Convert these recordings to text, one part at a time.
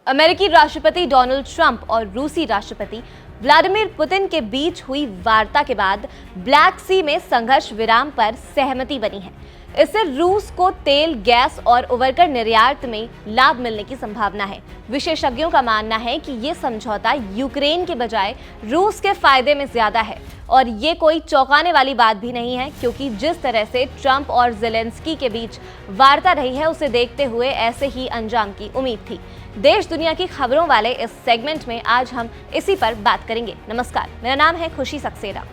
अमेरिकी राष्ट्रपति Donald Trump और रूसी राष्ट्रपति व्लादिमीर पुतिन के बीच हुई वार्ता के बाद ब्लैक सी में संघर्ष विराम पर सहमति बनी है। इससे रूस को तेल, गैस और उवर्कर निर्यात में लाभ मिलने की संभावना है। विशेषज्ञों का मानना है कि ये समझौता यूक्रेन के बजाय रूस के फायदे में ज्यादा है और ये कोई चौंकाने वाली बात भी नहीं है, क्योंकि जिस तरह से ट्रंप और ज़ेलेंस्की के बीच वार्ता रही है उसे देखते हुए ऐसे ही अंजाम की उम्मीद थी। देश दुनिया की खबरों वाले इस सेगमेंट में आज हम इसी पर बात करेंगे। नमस्कार, मेरा नाम है खुशी सक्सेना।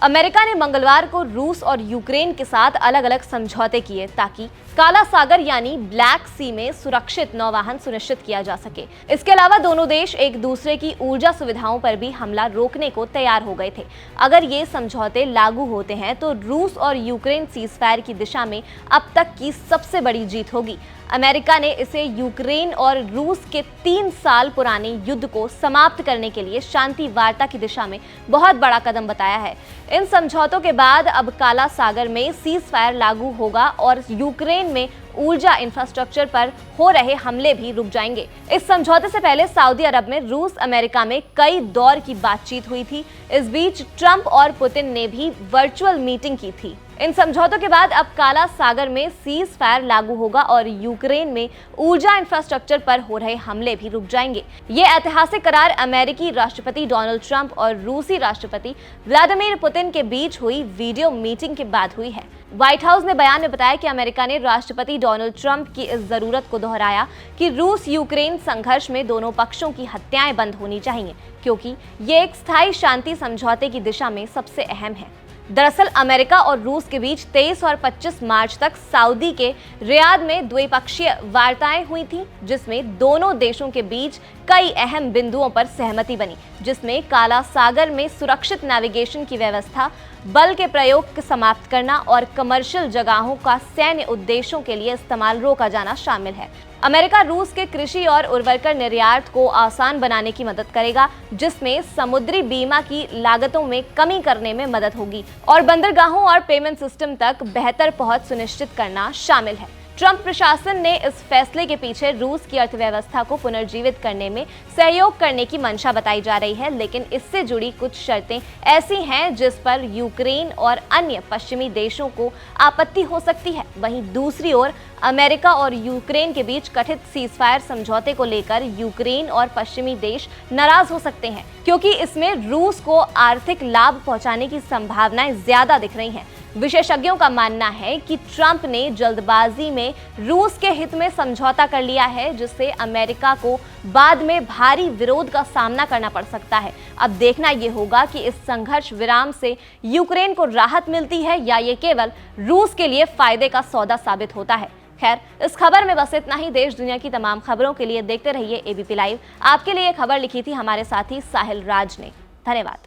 अमेरिका ने मंगलवार को रूस और यूक्रेन के साथ अलग अलग समझौते किए ताकि काला सागर यानी ब्लैक सी में सुरक्षित नौवहन सुनिश्चित किया जा सके। इसके अलावा दोनों देश एक दूसरे की ऊर्जा सुविधाओं पर भी हमला रोकने को तैयार हो गए थे। अगर ये समझौते लागू होते हैं तो रूस और यूक्रेन सीज़फायर की दिशा में अब तक की सबसे बड़ी जीत होगी। अमेरिका ने इसे यूक्रेन और रूस के 3 साल पुराने युद्ध को समाप्त करने के लिए शांति वार्ता की दिशा में बहुत बड़ा कदम बताया है। इन समझौतों के बाद अब काला सागर में सीज़फायर लागू होगा और यूक्रेन में ऊर्जा इंफ्रास्ट्रक्चर पर हो रहे हमले भी रुक जाएंगे। इस समझौते से पहले सऊदी अरब में रूस अमेरिका में कई दौर की बातचीत हुई थी। इस बीच ट्रंप और पुतिन ने भी वर्चुअल मीटिंग की थी। इन समझौतों के बाद अब काला सागर में सीज फायर लागू होगा और यूक्रेन में ऊर्जा इंफ्रास्ट्रक्चर पर हो रहे हमले भी रुक जाएंगे। ये ऐतिहासिक करार अमेरिकी राष्ट्रपति डोनाल्ड ट्रंप और रूसी राष्ट्रपति व्लादिमीर पुतिन के बीच हुई वीडियो मीटिंग के बाद हुई है। व्हाइट हाउस ने बयान में बताया कि अमेरिका ने राष्ट्रपति डोनाल्ड ट्रंप की इस जरूरत को दोहराया कि रूस यूक्रेन संघर्ष में दोनों पक्षों की हत्याएं बंद होनी चाहिए, क्योंकि ये एक स्थायी शांति समझौते की दिशा में सबसे अहम है। दरअसल अमेरिका और रूस के बीच 23 और 25 मार्च तक सऊदी के रियाद में द्विपक्षीय वार्ताएं हुई थी, जिसमें दोनों देशों के बीच कई अहम बिंदुओं पर सहमति बनी, जिसमें काला सागर में सुरक्षित नेविगेशन की व्यवस्था, बल के प्रयोग को समाप्त करना और कमर्शियल जगहों का सैन्य उद्देश्यों के लिए इस्तेमाल रोका जाना शामिल है। अमेरिका रूस के कृषि और उर्वरक निर्यात को आसान बनाने की मदद करेगा, जिसमें समुद्री बीमा की लागतों में कमी करने में मदद होगी और बंदरगाहों और पेमेंट सिस्टम तक बेहतर पहुंच सुनिश्चित करना शामिल है। ट्रंप प्रशासन ने इस फैसले के पीछे रूस की अर्थव्यवस्था को पुनर्जीवित करने में सहयोग करने की मंशा बताई जा रही है, लेकिन इससे जुड़ी कुछ शर्तें ऐसी हैं जिस पर यूक्रेन और अन्य पश्चिमी देशों को आपत्ति हो सकती है। वहीं दूसरी ओर अमेरिका और यूक्रेन के बीच कथित सीज़फायर समझौते को लेकर यूक्रेन और पश्चिमी देश नाराज हो सकते हैं, क्योंकि इसमें रूस को आर्थिक लाभ पहुंचाने की संभावनाएं ज्यादा दिख रही हैं। विशेषज्ञों का मानना है कि ट्रंप ने जल्दबाजी में रूस के हित में समझौता कर लिया है, जिससे अमेरिका को बाद में भारी विरोध का सामना करना पड़ सकता है। अब देखना यह होगा कि इस संघर्ष विराम से यूक्रेन को राहत मिलती है या ये केवल रूस के लिए फायदे का सौदा साबित होता है। खैर, इस खबर में बस इतना ही। देश दुनिया की तमाम खबरों के लिए देखते रहिए एबीपी लाइव। आपके लिए खबर लिखी थी हमारे साथी साहिल राज ने। धन्यवाद।